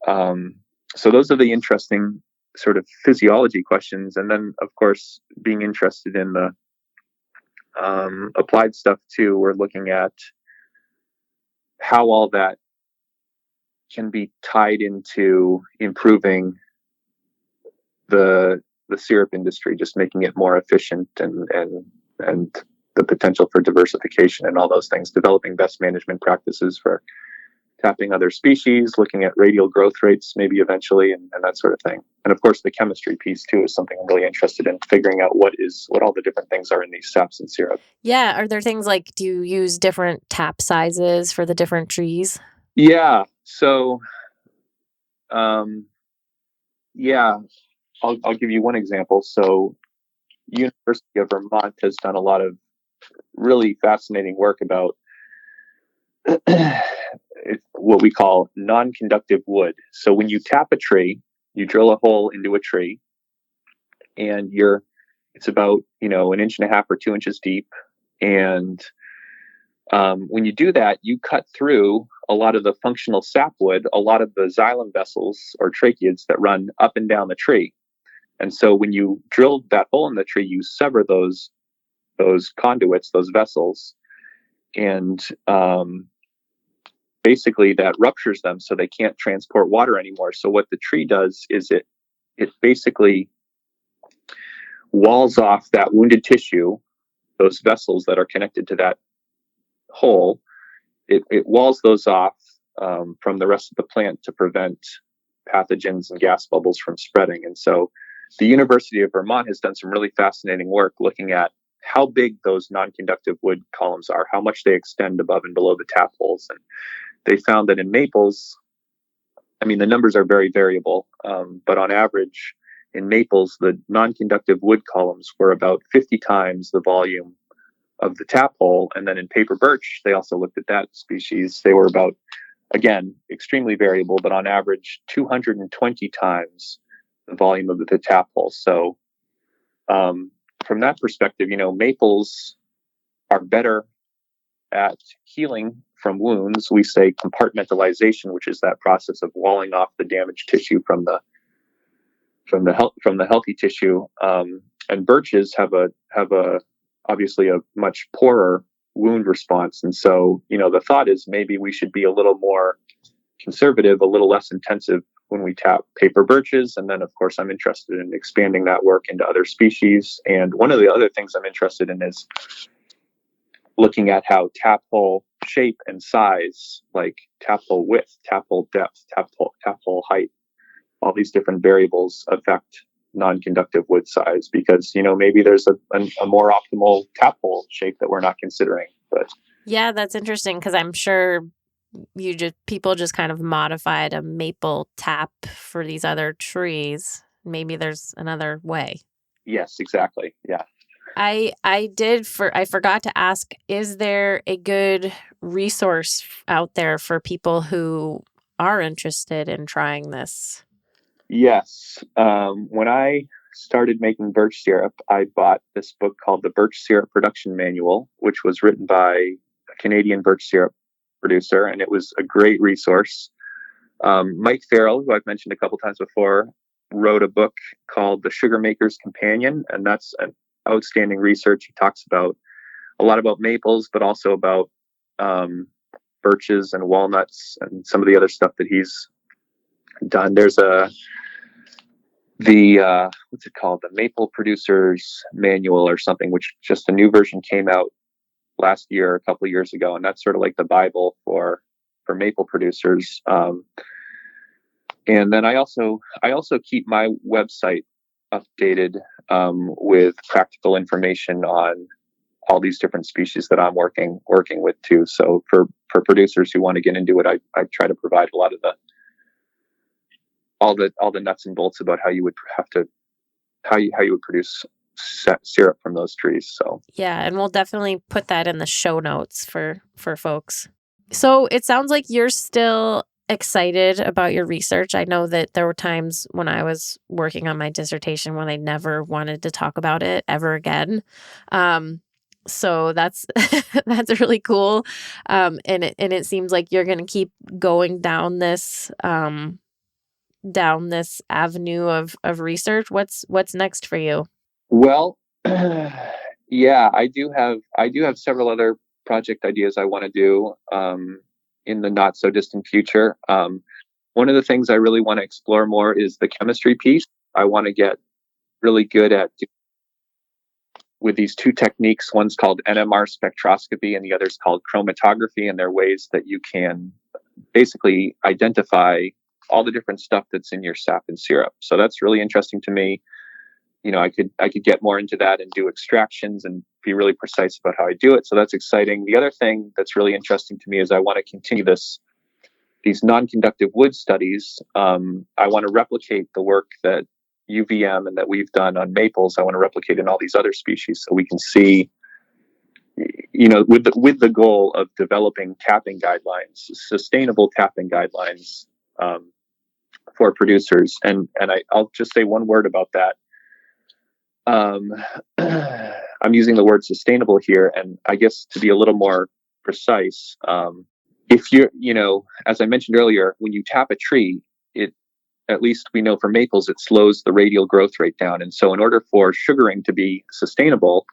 So those are the interesting sort of physiology questions. And then, of course, being interested in the applied stuff too, we're looking at how all that can be tied into improving the syrup industry, just making it more efficient and the potential for diversification and all those things, developing best management practices for tapping other species, looking at radial growth rates maybe eventually, and that sort of thing. And of course, the chemistry piece too is something I'm really interested in, figuring out what all the different things are in these saps and syrup. Yeah. Are there things like, do you use different tap sizes for the different trees? Yeah. So, I'll give you one example. So University of Vermont has done a lot of really fascinating work about what we call non-conductive wood. So when you tap a tree, you drill a hole into a tree, and it's about an inch and a half or 2 inches deep. And when you do that, you cut through a lot of the functional sapwood, a lot of the xylem vessels or tracheids that run up and down the tree. And so when you drill that hole in the tree, you sever those conduits, those vessels, and basically that ruptures them so they can't transport water anymore. So what the tree does is it basically walls off that wounded tissue, those vessels that are connected to that hole. It walls those off from the rest of the plant to prevent pathogens and gas bubbles from spreading. And so the University of Vermont has done some really fascinating work looking at how big those non-conductive wood columns are, how much they extend above and below the tap holes. And they found that in maples, the numbers are very variable, but on average, in maples, the non-conductive wood columns were about 50 times the volume of the tap hole. And then in paper birch, they also looked at that species. They were about, again, extremely variable, but on average, 220 times the volume of the tap hole. So from that perspective, maples are better at healing from wounds. We say compartmentalization, which is that process of walling off the damaged tissue from the healthy tissue. birches have a obviously a much poorer wound response. And so, the thought is maybe we should be a little more conservative, a little less intensive when we tap paper birches. And then, of course, I'm interested in expanding that work into other species. And one of the other things I'm interested in is looking at how tap hole shape and size, like tap hole width, tap hole depth, tap hole height, all these different variables affect non-conductive wood size, because maybe there's a more optimal tap hole shape that we're not considering. But yeah, that's interesting, because I'm sure people just kind of modified a maple tap for these other trees. Maybe there's another way. Yes, exactly. Yeah. I forgot to ask, is there a good resource out there for people who are interested in trying this? Yes. When I started making birch syrup, I bought this book called The Birch Syrup Production Manual, which was written by a Canadian birch syrup producer, and it was a great resource. Mike Farrell, who I've mentioned a couple times before, wrote a book called The Sugar Maker's Companion, and that's an outstanding research. He talks about a lot about maples, but also about birches and walnuts and some of the other stuff that he's done. There's what's it called? The Maple Producers Manual or something, which just a new version came out last year, a couple of years ago. And that's sort of like the Bible for maple producers. And then I also keep my website updated with practical information on all these different species that I'm working with too. So for producers who want to get into it, I try to provide a lot of all the nuts and bolts about how you would produce syrup from those trees. So yeah, and we'll definitely put that in the show notes for folks. So it sounds like you're still excited about your research. I know that there were times when I was working on my dissertation when I never wanted to talk about it ever again. So that's that's really cool. And it seems like you're going to keep going down this avenue of research. What's next for you? Well, yeah, I do have several other project ideas I want to do in the not so distant future. One of the things I really want to explore more is the chemistry piece. I want to get really good at with these two techniques. One's called NMR spectroscopy and the other's called chromatography. And there are ways that you can basically identify all the different stuff that's in your sap and syrup. So that's really interesting to me. I could get more into that and do extractions and be really precise about how I do it. So that's exciting. The other thing that's really interesting to me is I want to continue these non-conductive wood studies. I want to replicate the work that UVM and that we've done on maples. I want to replicate in all these other species so we can see, with the goal of developing tapping guidelines, sustainable tapping guidelines for producers. And I'll just say one word about that. I'm using the word sustainable here, and I guess to be a little more precise, if you're, as I mentioned earlier, when you tap a tree, at least we know for maples, it slows the radial growth rate down. And so in order for sugaring to be sustainable,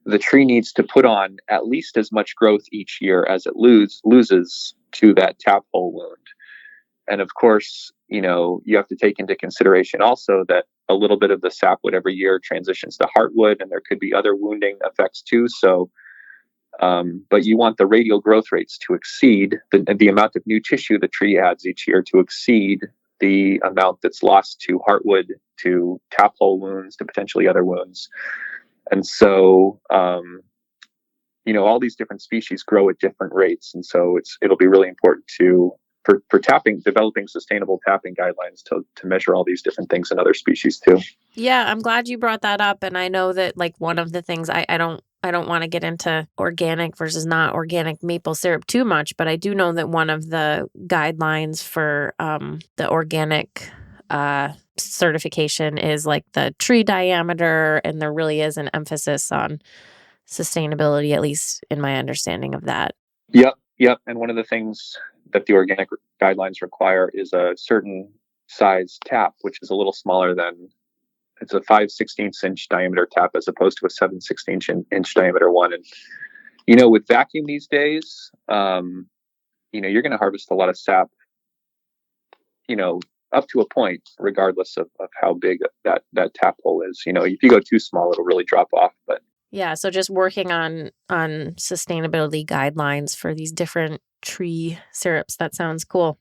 the tree needs to put on at least as much growth each year as it loses to that tap hole wound. And of course, you have to take into consideration also that a little bit of the sapwood every year transitions to heartwood, and there could be other wounding effects too. So, but you want the radial growth rates to exceed the amount of new tissue the tree adds each year to exceed the amount that's lost to heartwood, to tap hole wounds, to potentially other wounds. And so, all these different species grow at different rates. And so it'll be really important for developing sustainable tapping guidelines to measure all these different things in other species too. Yeah, I'm glad you brought that up. And I know that one of the things I don't want to get into organic versus not organic maple syrup too much, but I do know that one of the guidelines for the organic certification is the tree diameter, and there really is an emphasis on sustainability, at least in my understanding of that. Yep. And one of the things that the organic guidelines require is a certain size tap, which is a little smaller than it's a 5/16 inch diameter tap as opposed to a 7/16 inch diameter one. And, with vacuum these days, you're going to harvest a lot of sap, up to a point, regardless of how big that tap hole is. If you go too small, it'll really drop off. But yeah, so just working on sustainability guidelines for these different tree syrups. That sounds cool.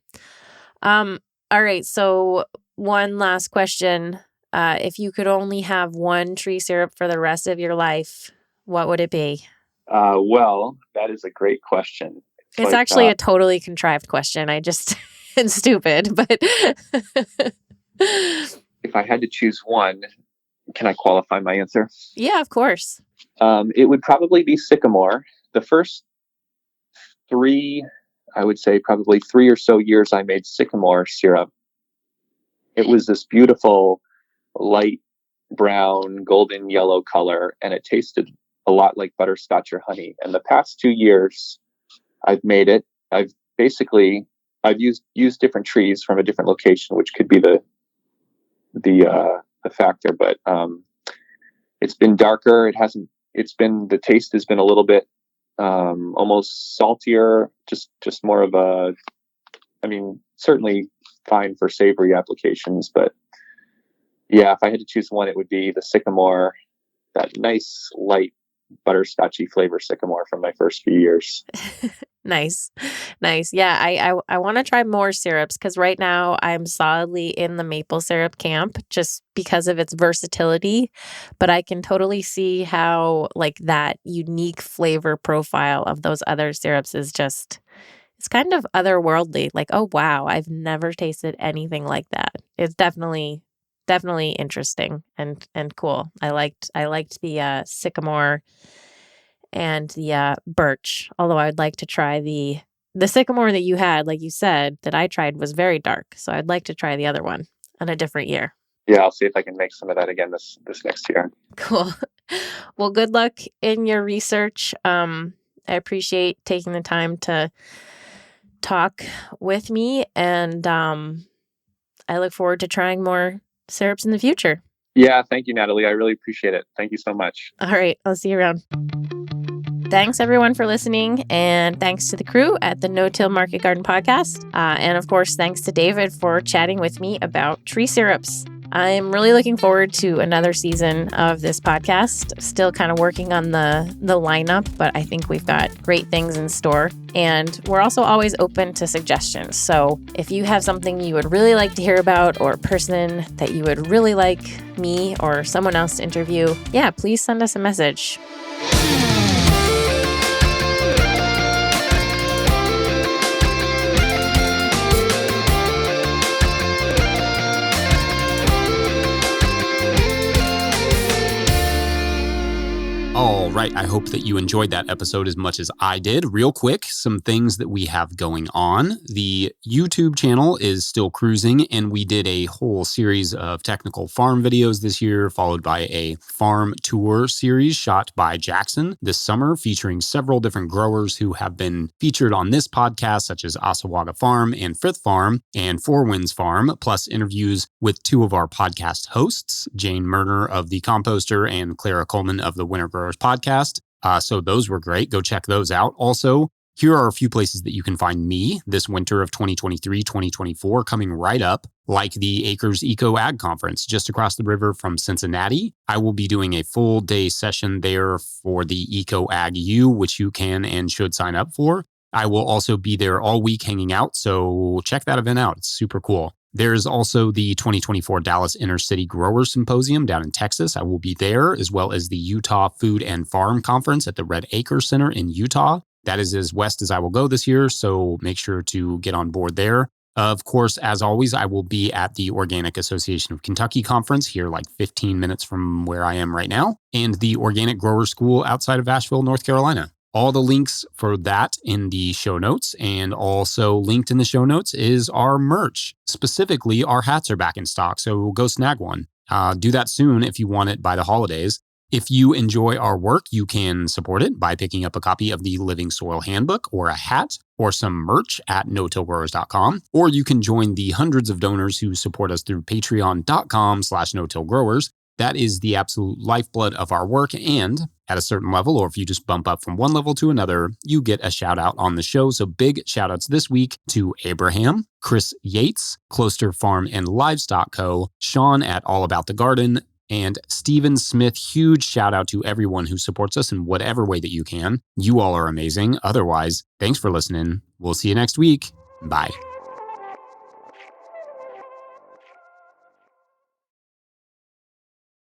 All right, so one last question. If you could only have one tree syrup for the rest of your life, what would it be? Well, that is a great question. It's actually a totally contrived question. I just, it's stupid, but. If I had to choose one, can I qualify my answer? Yeah, of course. It would probably be sycamore. The first I would say probably 3 or so years I made sycamore syrup. It was this beautiful light brown, golden yellow color, and it tasted a lot like butterscotch or honey. And the past 2 years I've made it. I've used different trees from a different location, which could be the factor, but it's been darker. The taste has been a little bit almost saltier, just more of certainly fine for savory applications, but yeah, if I had to choose one, it would be the sycamore, that nice light butterscotchy flavor sycamore from my first few years. Nice. Yeah, I want to try more syrups because right now I'm solidly in the maple syrup camp just because of its versatility. But I can totally see how like that unique flavor profile of those other syrups is just, it's kind of otherworldly. Like, oh wow, I've never tasted anything like that. It's definitely interesting and cool. I liked the sycamore and the birch, although I would like to try the sycamore that you had, like you said, that I tried was very dark. So I'd like to try the other one on a different year. Yeah, I'll see if I can make some of that again this next year. Cool. Well, good luck in your research. I appreciate taking the time to talk with me, and I look forward to trying more syrups in the future. Yeah, thank you, Natalie. I really appreciate it. Thank you so much. All right, I'll see you around. Thanks, everyone, for listening, and thanks to the crew at the No-Till Market Garden podcast. And, of course, thanks to David for chatting with me about tree syrups. I'm really looking forward to another season of this podcast. Still kind of working on the lineup, but I think we've got great things in store. And we're also always open to suggestions. So if you have something you would really like to hear about or a person that you would really like me or someone else to interview, yeah, please send us a message. All right. I hope that you enjoyed that episode as much as I did. Real quick, some things that we have going on. The YouTube channel is still cruising, and we did a whole series of technical farm videos this year, followed by a farm tour series shot by Jackson this summer, featuring several different growers who have been featured on this podcast, such as Osawaga Farm and Frith Farm and Four Winds Farm, plus interviews with two of our podcast hosts, Jane Murner of The Composter and Clara Coleman of the Winter Growers Podcast. So those were great. Go check those out. Also, here are a few places that you can find me this winter of 2023-2024 coming right up, like the Acres Eco Ag Conference just across the river from Cincinnati. I will be doing a full day session there for the Eco Ag U, which you can and should sign up for. I will also be there all week hanging out, so check that event out. It's super cool. There's also the 2024 Dallas Intercity Growers Symposium down in Texas. I will be there, as well as the Utah Food and Farm Conference at the Red Acre Center in Utah. That is as west as I will go this year, so make sure to get on board there. Of course, as always, I will be at the Organic Association of Kentucky Conference here like 15 minutes from where I am right now, and the Organic Grower School outside of Asheville, North Carolina. All the links for that in the show notes, and also linked in the show notes is our merch. Specifically, our hats are back in stock, so go snag one. Do that soon if you want it by the holidays. If you enjoy our work, you can support it by picking up a copy of the Living Soil Handbook or a hat or some merch at no-tillgrowers.com, or you can join the hundreds of donors who support us through patreon.com/no-tillgrowers. That is the absolute lifeblood of our work, and at a certain level, or if you just bump up from one level to another, you get a shout out on the show. So big shout outs this week to Abraham, Chris Yates, Closter Farm and Livestock Co., Sean at All About the Garden, and Stephen Smith. Huge shout out to everyone who supports us in whatever way that you can. You all are amazing. Otherwise, thanks for listening. We'll see you next week. Bye.